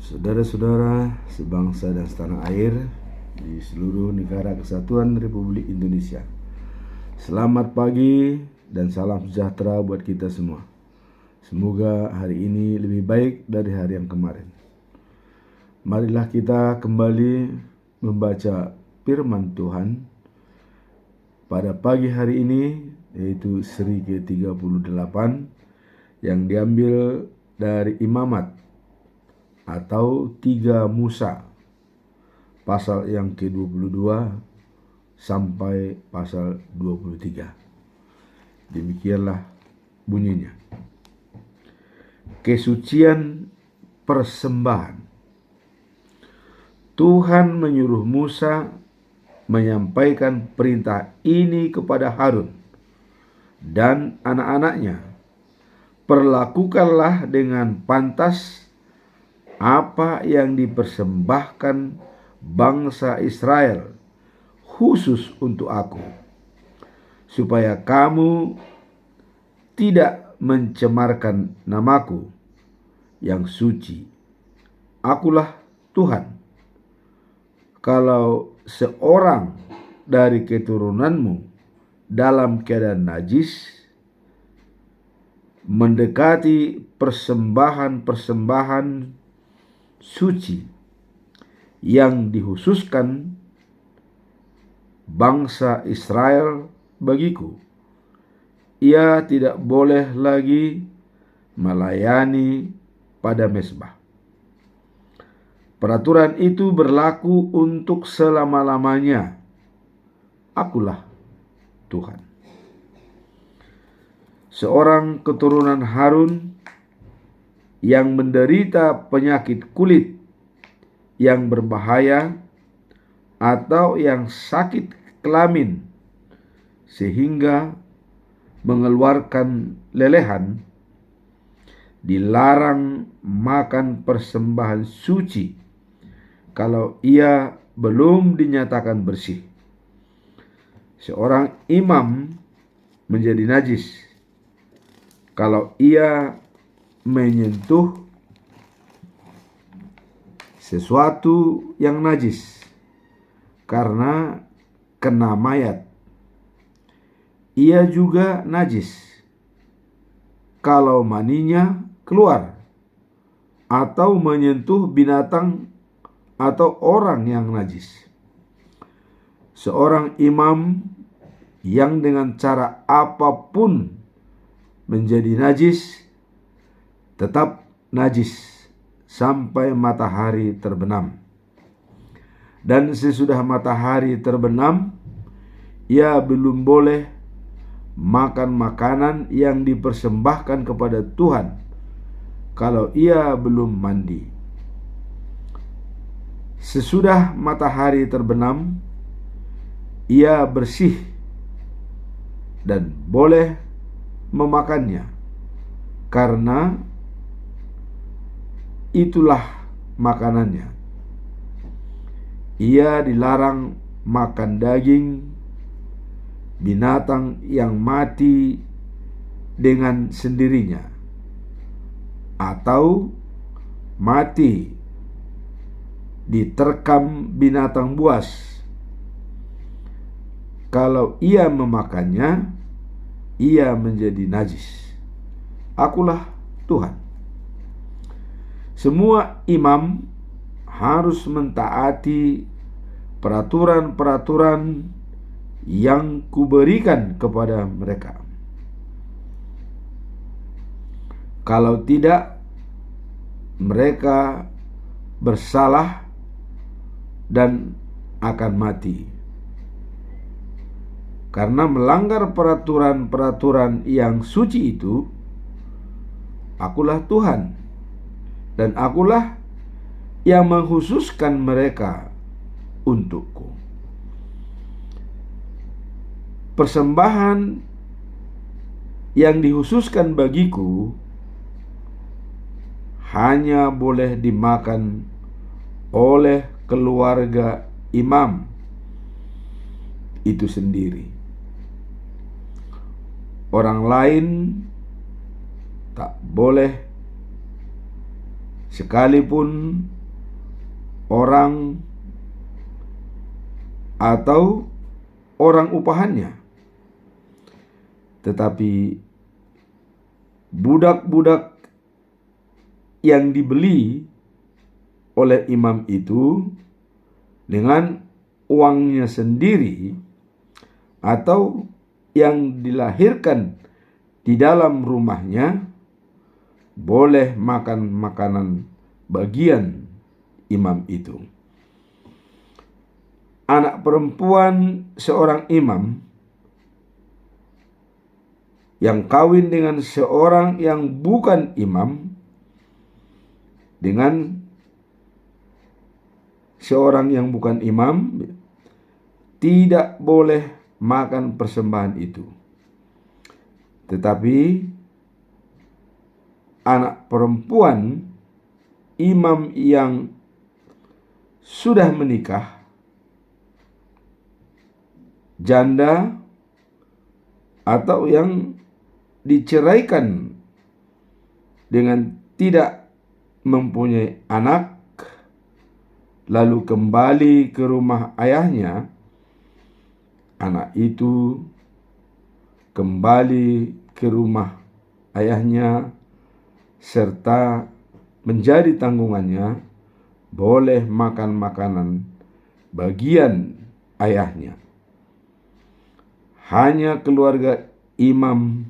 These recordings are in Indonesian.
Saudara-saudara sebangsa dan setanah air di seluruh negara kesatuan Republik Indonesia, selamat pagi dan salam sejahtera buat kita semua. Semoga hari ini lebih baik dari hari yang kemarin. Marilah kita kembali membaca firman Tuhan pada pagi hari ini, yaitu seri ke-38 yang diambil dari Imamat atau 3 Musa, pasal yang ke-22 sampai pasal 23. Demikianlah bunyinya. Kesucian persembahan. Tuhan menyuruh Musa menyampaikan perintah ini kepada Harun dan anak-anaknya. Perlakukanlah dengan pantas apa yang dipersembahkan bangsa Israel khusus untuk aku, supaya kamu tidak mencemarkan namaku yang suci. Akulah Tuhan. Kalau seorang dari keturunanmu dalam keadaan najis mendekati persembahan-persembahan suci yang dikhususkan bangsa Israel bagiku, ia tidak boleh lagi melayani pada mezbah. Peraturan itu berlaku untuk selama-lamanya. Akulah Tuhan. Seorang keturunan Harun yang menderita penyakit kulit yang berbahaya atau yang sakit kelamin sehingga mengeluarkan lelehan, dilarang makan persembahan suci kalau ia belum dinyatakan bersih. Seorang imam menjadi najis kalau ia menyentuh sesuatu yang najis karena kena mayat. Ia juga najis kalau maninya keluar atau menyentuh binatang atau orang yang najis. Seorang imam yang dengan cara apapun menjadi najis tetap najis sampai matahari terbenam. Dan sesudah matahari terbenam, ia belum boleh makan makanan yang dipersembahkan kepada Tuhan kalau ia belum mandi. Sesudah matahari terbenam, ia bersih dan boleh memakannya, karena itulah makanannya. Ia dilarang makan daging binatang yang mati dengan sendirinya atau mati diterkam binatang buas. Kalau ia memakannya, ia menjadi najis. Akulah Tuhan. Semua imam harus mentaati peraturan-peraturan yang kuberikan kepada mereka. Kalau tidak, mereka bersalah dan akan mati karena melanggar peraturan-peraturan yang suci itu. Akulah Tuhan, dan akulah yang mengkhususkan mereka untukku. Persembahan yang dikhususkan bagiku hanya boleh dimakan oleh keluarga imam itu sendiri. Orang lain tak boleh sekalipun orang atau orang upahannya, tetapi budak-budak yang dibeli oleh imam itu dengan uangnya sendiri atau yang dilahirkan di dalam rumahnya boleh makan makanan bagian imam itu. Anak perempuan seorang imam yang kawin dengan seorang yang bukan imam, dengan seorang yang bukan imam, tidak boleh makan persembahan itu. Tetapi anak perempuan imam yang sudah menikah, janda, atau yang diceraikan dengan tidak mempunyai anak, lalu kembali ke rumah ayahnya, anak itu kembali ke rumah ayahnya serta menjadi tanggungannya, boleh makan makanan bagian ayahnya. Hanya keluarga imam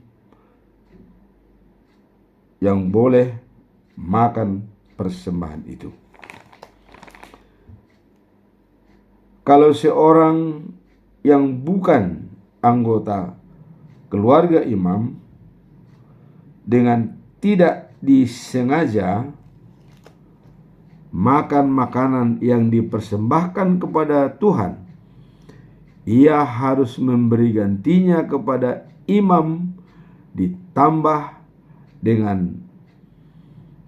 yang boleh makan persembahan itu. Kalau seorang yang bukan anggota keluarga imam dengan tidak disengaja makan makanan yang dipersembahkan kepada Tuhan, ia harus memberi gantinya kepada imam ditambah dengan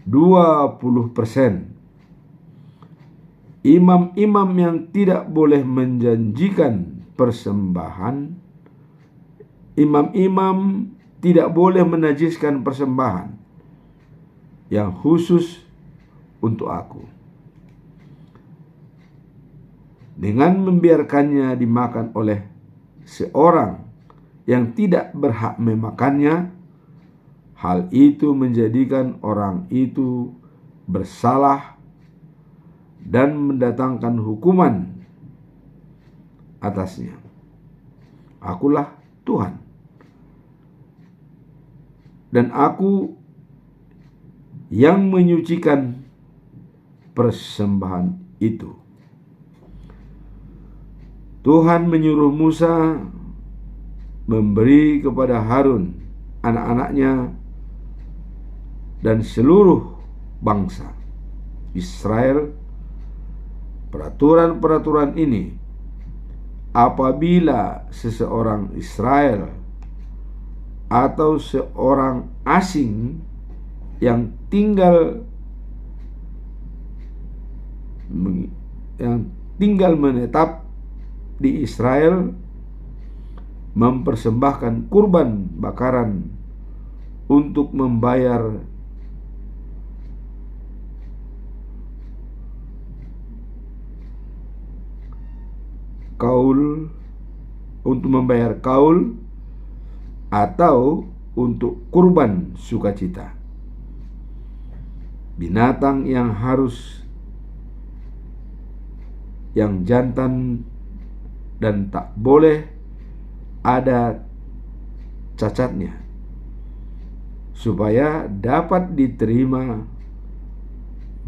20%. Imam-imam yang tidak boleh menjanjikan persembahan, imam-imam tidak boleh menajiskan persembahan yang khusus untuk aku, dengan membiarkannya dimakan oleh seorang yang tidak berhak memakannya. Hal itu menjadikan orang itu bersalah dan mendatangkan hukuman atasnya. Akulah Tuhan, dan aku yang menyucikan persembahan itu. Tuhan menyuruh Musa memberi kepada Harun, anak-anaknya, dan seluruh bangsa Israel peraturan-peraturan ini. Apabila seseorang Israel atau seorang asing yang tinggal menetap di Israel mempersembahkan kurban bakaran untuk membayar kaul atau untuk kurban sukacita, binatang yang jantan dan tak boleh ada cacatnya, supaya dapat diterima.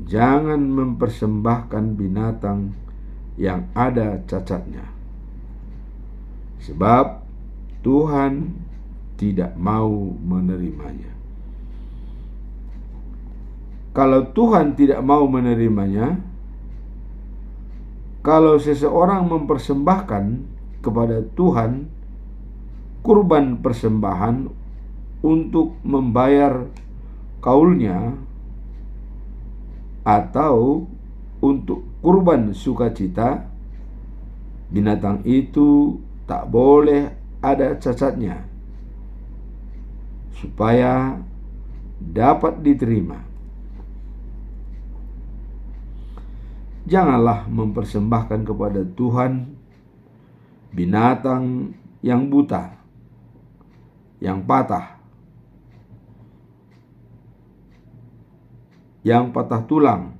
Jangan mempersembahkan binatang yang ada cacatnya, sebab Tuhan tidak mau menerimanya. Kalau Tuhan tidak mau menerimanya, kalau seseorang mempersembahkan kepada Tuhan kurban persembahan untuk membayar kaulnya atau untuk kurban sukacita, binatang itu tak boleh ada cacatnya, supaya dapat diterima. Janganlah mempersembahkan kepada Tuhan binatang yang buta, yang patah, yang patah tulang,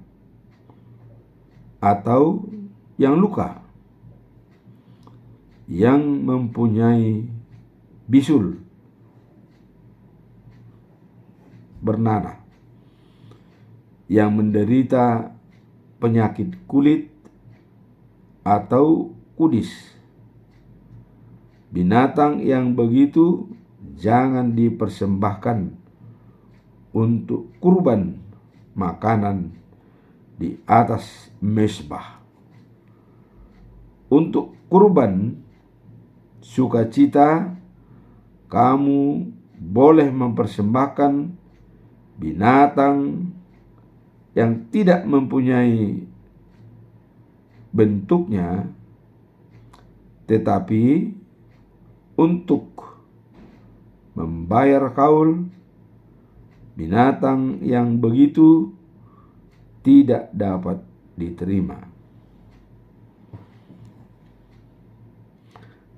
atau yang luka, yang mempunyai bisul bernanah, yang menderita penyakit kulit atau kudis. Binatang yang begitu jangan dipersembahkan untuk kurban makanan di atas mezbah. Untuk kurban sukacita, kamu boleh mempersembahkan binatang yang tidak mempunyai bentuknya, tetapi untuk membayar kaul, binatang yang begitu tidak dapat diterima.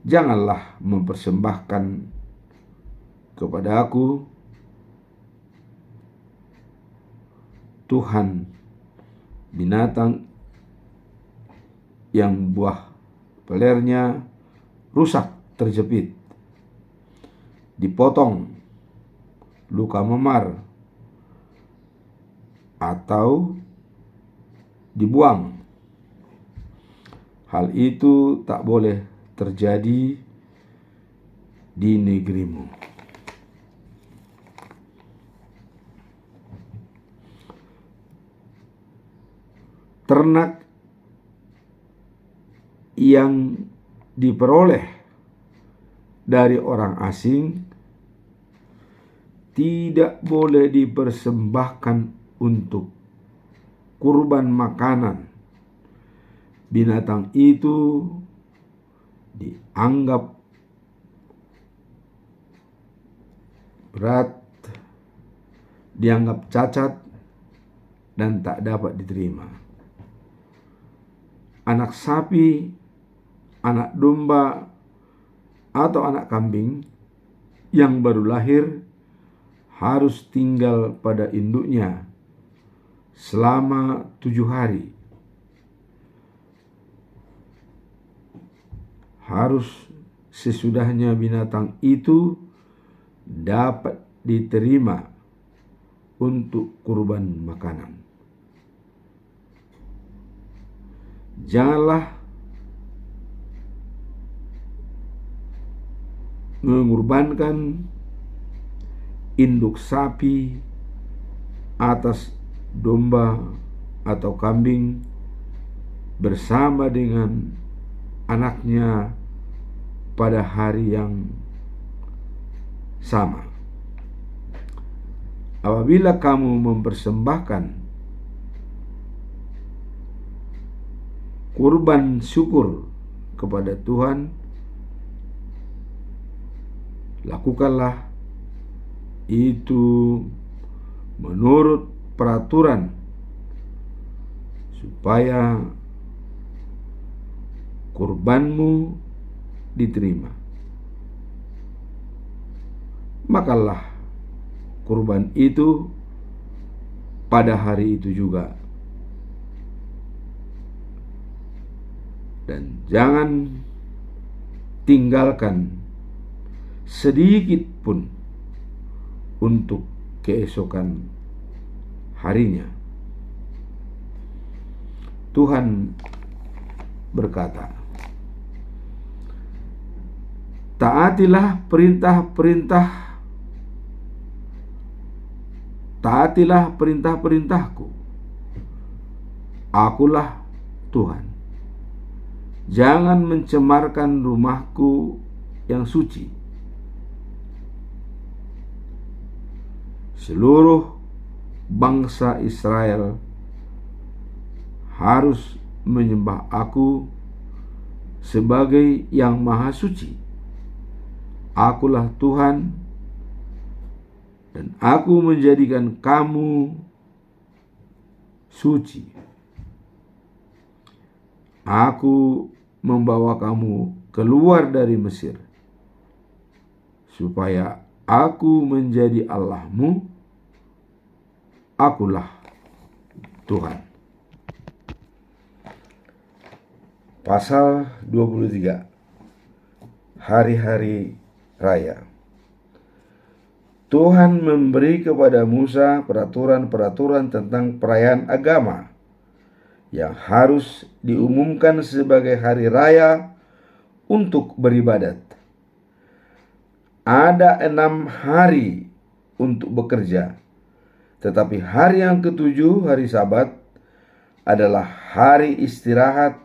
Janganlah mempersembahkan kepada Aku, Tuhan, binatang yang buah pelernya rusak terjepit, dipotong, luka memar, atau dibuang. Hal itu tak boleh terjadi di negerimu. Ternak yang diperoleh dari orang asing tidak boleh dipersembahkan untuk kurban makanan. Binatang itu dianggap berat, dianggap cacat, dan tak dapat diterima. Anak sapi, anak domba, atau anak kambing yang baru lahir harus tinggal pada induknya selama 7 hari. Harus sesudahnya binatang itu dapat diterima untuk kurban makanan. Janganlah mengorbankan induk sapi atas domba atau kambing bersama dengan anaknya pada hari yang sama. Apabila kamu mempersembahkan kurban syukur kepada Tuhan, lakukanlah itu menurut peraturan supaya kurbanmu diterima. Makanlah kurban itu pada hari itu juga, dan jangan tinggalkan sedikit pun untuk keesokan harinya. Tuhan berkata, taatilah perintah-perintahku. Akulah Tuhan. Jangan mencemarkan rumahku yang suci. Seluruh bangsa Israel harus menyembah Aku sebagai yang maha suci. Akulah Tuhan, dan Aku menjadikan kamu suci. Aku membawa kamu keluar dari Mesir, supaya aku menjadi Allahmu. Akulah Tuhan. Pasal 23. Hari-hari raya. Tuhan memberi kepada Musa peraturan-peraturan tentang perayaan agama yang harus diumumkan sebagai hari raya untuk beribadat. Ada 6 hari untuk bekerja, tetapi hari yang ketujuh, hari Sabat, adalah hari istirahat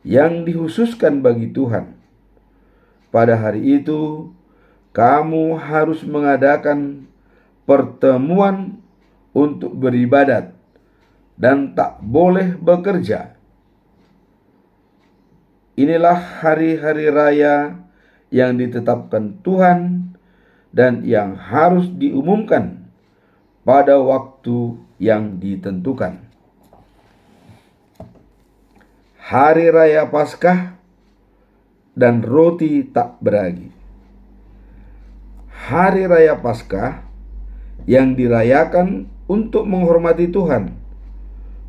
yang dikhususkan bagi Tuhan. Pada hari itu, kamu harus mengadakan pertemuan untuk beribadat dan tak boleh bekerja. Inilah hari-hari raya yang ditetapkan Tuhan dan yang harus diumumkan pada waktu yang ditentukan. Hari Raya Paskah dan roti tak beragi. Hari Raya Paskah yang dirayakan untuk menghormati Tuhan,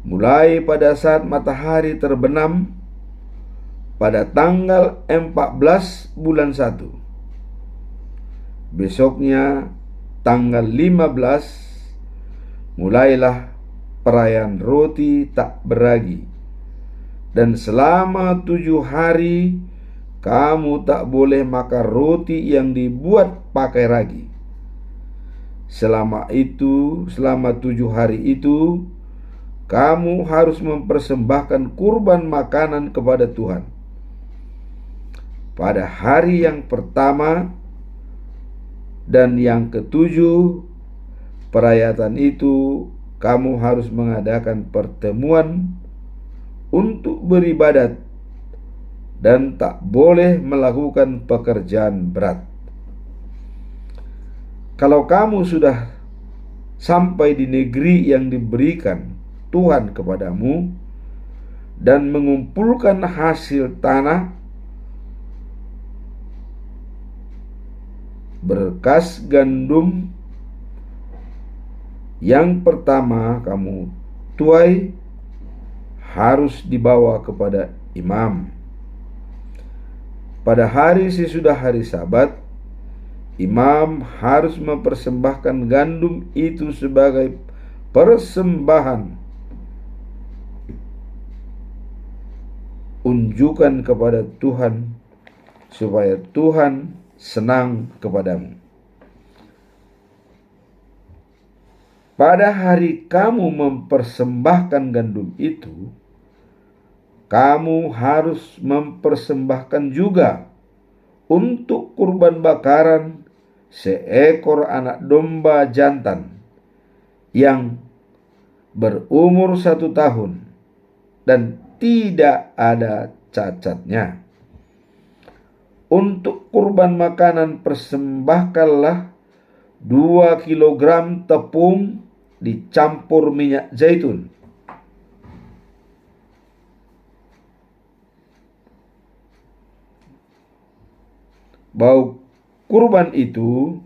mulai pada saat matahari terbenam pada tanggal 14 bulan 1. Besoknya tanggal 15 mulailah perayaan roti tak beragi, dan selama 7 hari kamu tak boleh makan roti yang dibuat pakai ragi. Selama 7 hari itu, kamu harus mempersembahkan kurban makanan kepada Tuhan. Pada hari yang pertama dan yang ketujuh perayaan itu, kamu harus mengadakan pertemuan untuk beribadat dan tak boleh melakukan pekerjaan berat. Kalau kamu sudah sampai di negeri yang diberikan Tuhan kepadamu dan mengumpulkan hasil tanah, berkas gandum yang pertama kamu tuai harus dibawa kepada imam. Pada hari sesudah hari Sabat, imam harus mempersembahkan gandum itu sebagai persembahan unjukan kepada Tuhan, supaya Tuhan senang kepadamu. Pada hari kamu mempersembahkan gandum itu, kamu harus mempersembahkan juga untuk kurban bakaran seekor anak domba jantan yang berumur 1 tahun dan tidak ada cacatnya. Untuk kurban makanan persembahkanlah 2 kilogram tepung dicampur minyak zaitun. Bau kurban itu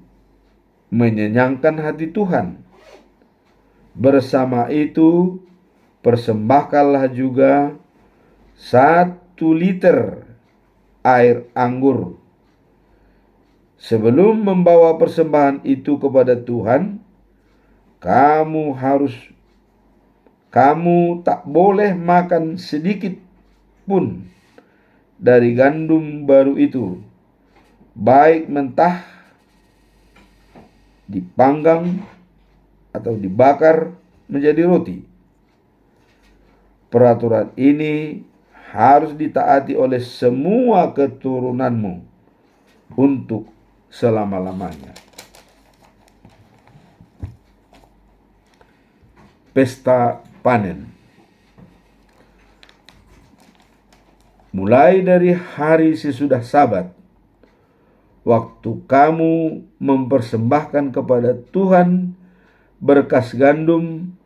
menyenangkan hati Tuhan. Bersama itu, persembahkanlah juga 1 liter air anggur. Sebelum membawa persembahan itu kepada Tuhan, kamu tak boleh makan sedikit pun dari gandum baru itu, baik mentah, dipanggang, atau dibakar menjadi roti. Peraturan ini harus ditaati oleh semua keturunanmu untuk selama-lamanya. Pesta panen. Mulai dari hari sesudah Sabat, waktu kamu mempersembahkan kepada Tuhan berkas gandum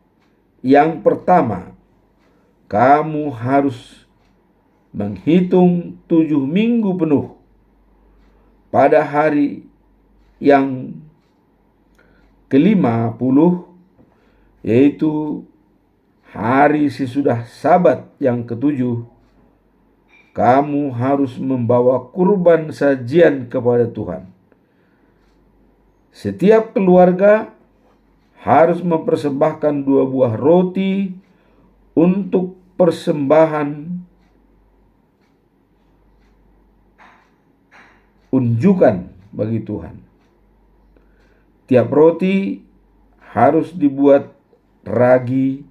yang pertama, kamu harus menghitung 7 minggu penuh. Pada hari yang ke-50, yaitu hari sesudah Sabat yang ke-7, kamu harus membawa kurban sajian kepada Tuhan. Setiap keluarga harus mempersembahkan 2 buah roti untuk persembahan unjukan bagi Tuhan. Tiap roti harus dibuat ragi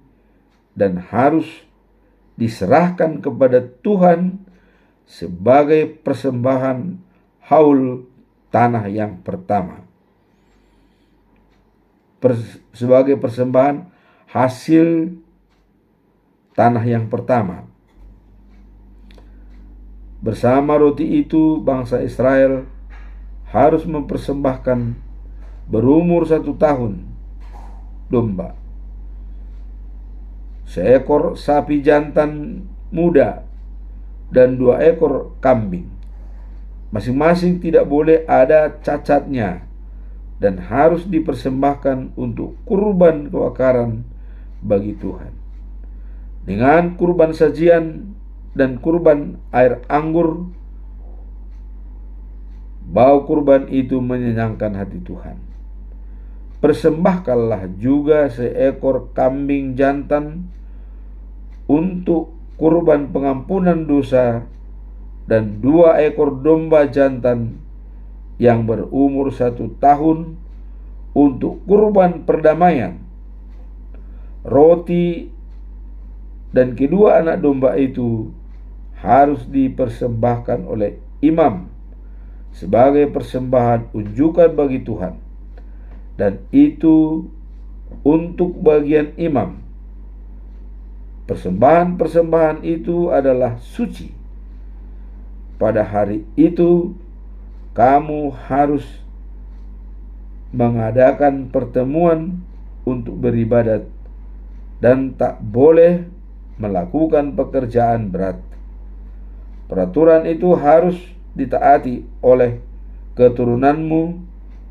dan harus diserahkan kepada Tuhan sebagai persembahan haul tanah yang pertama. Sebagai persembahan hasil tanah yang pertama. Bersama roti itu, bangsa Israel harus mempersembahkan berumur 1 tahun domba, seekor sapi jantan muda, dan 2 ekor kambing. Masing-masing tidak boleh ada cacatnya dan harus dipersembahkan untuk kurban kebakaran bagi Tuhan. Dengan kurban sajian dan kurban air anggur, bau kurban itu menyenangkan hati Tuhan. Persembahkanlah juga seekor kambing jantan untuk kurban pengampunan dosa dan 2 ekor domba jantan yang berumur 1 tahun untuk kurban perdamaian. Roti dan kedua anak domba itu harus dipersembahkan oleh imam sebagai persembahan unjukan bagi Tuhan, dan itu untuk bagian imam. Persembahan-persembahan itu adalah suci. Pada hari itu kamu harus mengadakan pertemuan untuk beribadat dan tak boleh melakukan pekerjaan berat. Peraturan itu harus ditaati oleh keturunanmu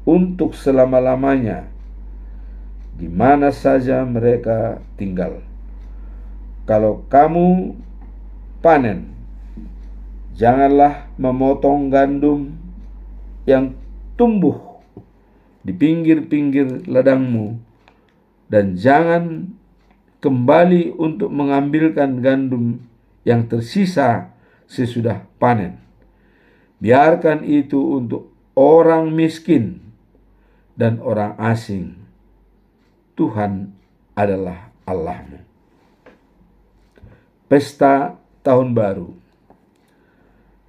untuk selama-lamanya, di mana saja mereka tinggal. Kalau kamu panen, janganlah memotong gandum yang tumbuh di pinggir-pinggir ladangmu, dan jangan kembali untuk mengambilkan gandum yang tersisa sesudah panen. Biarkan itu untuk orang miskin dan orang asing. Tuhan adalah Allahmu. Pesta Tahun Baru.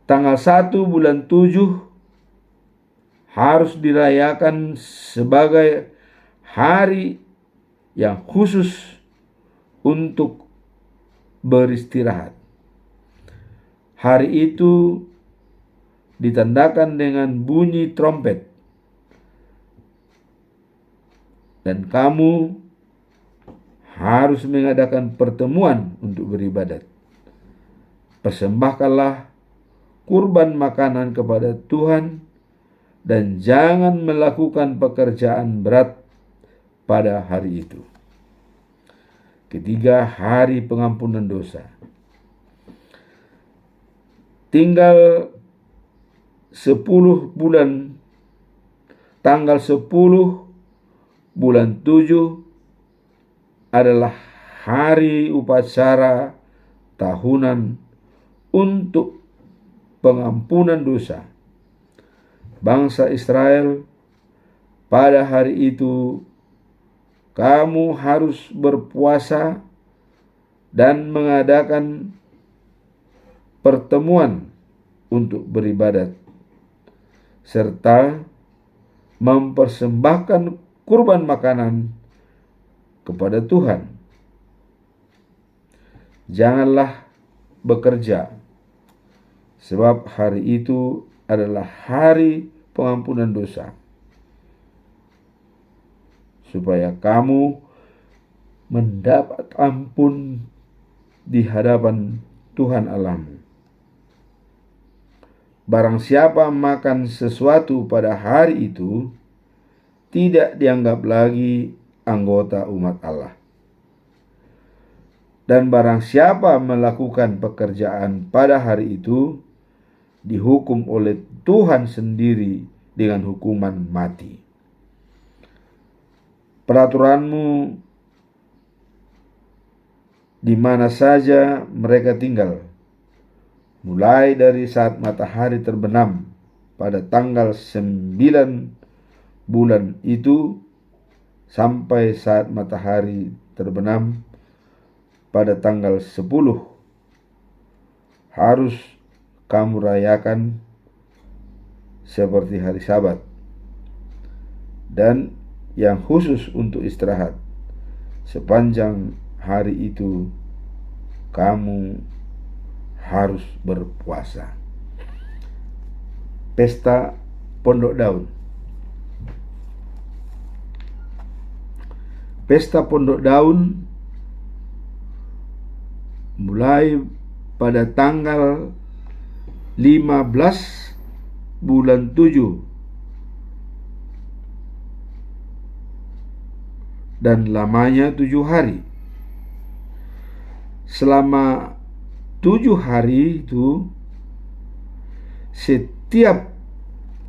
Tanggal 1 bulan 7 harus dirayakan sebagai hari yang khusus untuk beristirahat. Hari itu ditandakan dengan bunyi trompet, dan kamu harus mengadakan pertemuan untuk beribadat. Persembahkanlah kurban makanan kepada Tuhan dan jangan melakukan pekerjaan berat pada hari itu. Ketiga, hari pengampunan dosa. Tanggal 10 bulan 7 adalah hari upacara tahunan untuk pengampunan dosa. Bangsa Israel, pada hari itu kamu harus berpuasa dan mengadakan pertemuan untuk beribadat, serta mempersembahkan kurban makanan kepada Tuhan. Janganlah bekerja, sebab hari itu adalah hari pengampunan dosa, supaya kamu mendapat ampun di hadapan Tuhan Allahmu. Barang siapa makan sesuatu pada hari itu, tidak dianggap lagi anggota umat Allah. Dan barang siapa melakukan pekerjaan pada hari itu, dihukum oleh Tuhan sendiri dengan hukuman mati. Peraturanmu di mana saja mereka tinggal, mulai dari saat matahari terbenam pada tanggal 9 bulan itu sampai saat matahari terbenam pada tanggal 10, harus kamu rayakan seperti hari Sabat, dan yang khusus untuk istirahat. Sepanjang hari itu kamu harus berpuasa. Pesta Pondok Daun. Pesta Pondok Daun mulai pada tanggal 15 bulan 7 dan lamanya 7 hari. Selama 7 hari itu, setiap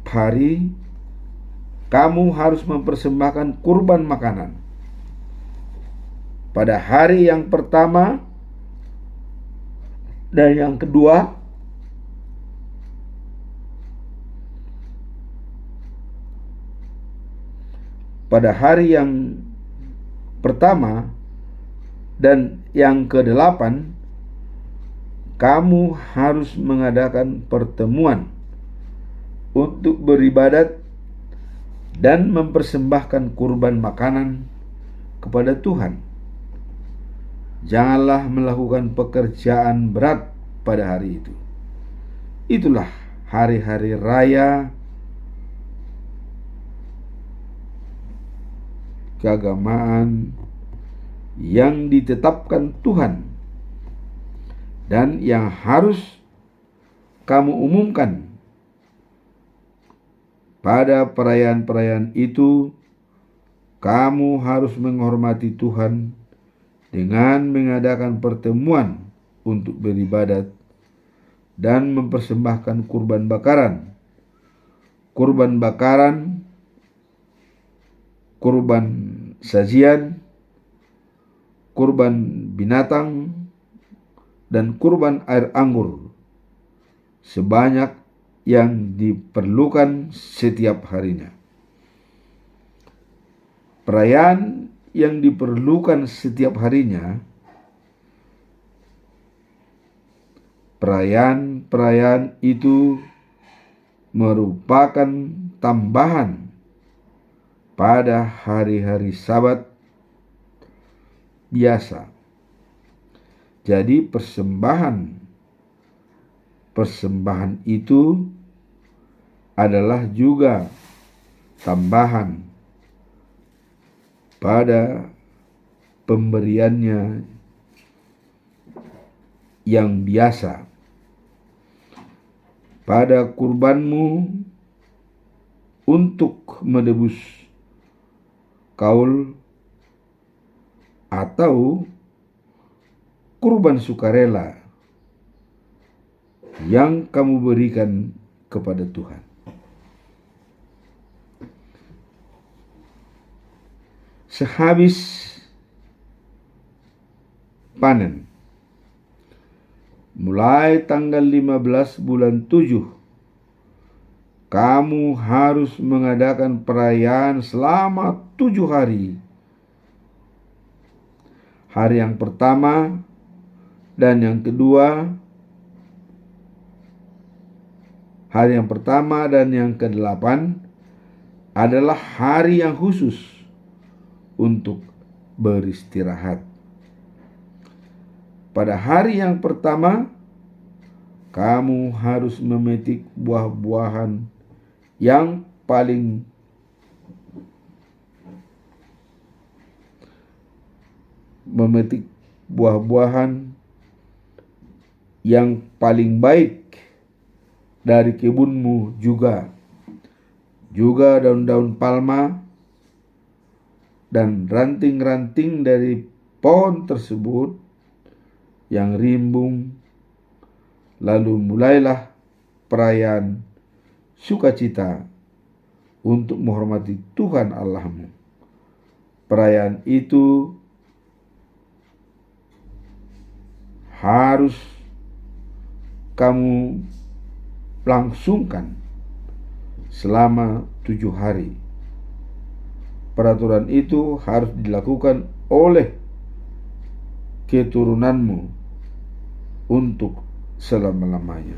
hari kamu harus mempersembahkan kurban makanan. Pada hari yang pertama dan yang kedua, pada hari yang pertama dan yang ke-8, kamu harus mengadakan pertemuan untuk beribadat dan mempersembahkan kurban makanan kepada Tuhan. Janganlah melakukan pekerjaan berat pada hari itu. Itulah hari-hari raya keagamaan yang ditetapkan Tuhan dan yang harus kamu umumkan. Pada perayaan-perayaan itu, kamu harus menghormati Tuhan dengan mengadakan pertemuan untuk beribadat dan mempersembahkan kurban bakaran, kurban sajian, kurban binatang, dan kurban air anggur sebanyak yang diperlukan setiap harinya. Perayaan yang diperlukan setiap harinya, perayaan itu merupakan tambahan pada hari-hari Sabat biasa. Jadi persembahan itu adalah juga tambahan pada pemberiannya yang biasa. Pada kurbanmu untuk menebus kaul atau kurban sukarela yang kamu berikan kepada Tuhan. Sehabis panen, mulai tanggal 15 bulan 7, kamu harus mengadakan perayaan selama 7 hari. Hari yang pertama dan yang kedua, hari yang pertama dan yang ke-8 adalah hari yang khusus untuk beristirahat. Pada hari yang pertama, kamu harus memetik buah-buahan yang paling baik dari kebunmu juga daun-daun palma dan ranting-ranting dari pohon tersebut yang rimbun. Lalu mulailah perayaan sukacita untuk menghormati Tuhan Allahmu. Perayaan itu harus kamu langsungkan selama 7 hari. Peraturan itu harus dilakukan oleh keturunanmu untuk selama-lamanya.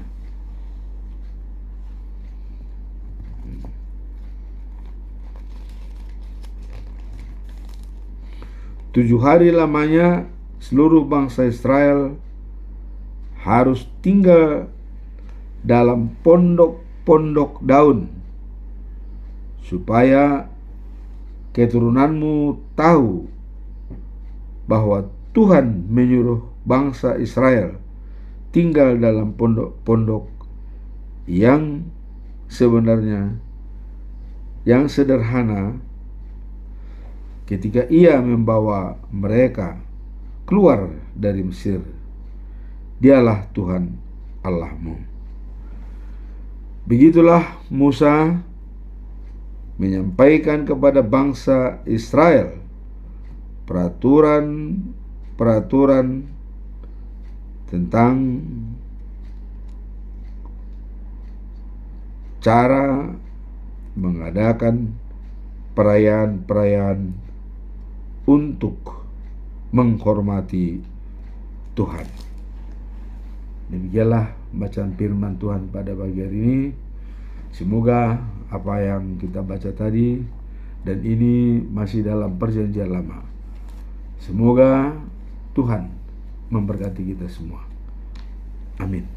Tujuh hari lamanya seluruh bangsa Israel harus tinggal dalam pondok-pondok daun, supaya keturunanmu tahu bahwa Tuhan menyuruh bangsa Israel tinggal dalam pondok-pondok yang sebenarnya, yang sederhana, ketika Ia membawa mereka keluar dari Mesir. Dialah Tuhan Allahmu. Begitulah Musa menyampaikan kepada bangsa Israel peraturan tentang cara mengadakan perayaan-perayaan untuk menghormati Tuhan. Demikianlah bacaan firman Tuhan pada pagi hari ini. Semoga apa yang kita baca tadi, dan ini masih dalam perjanjian lama, semoga Tuhan memberkati kita semua. Amin.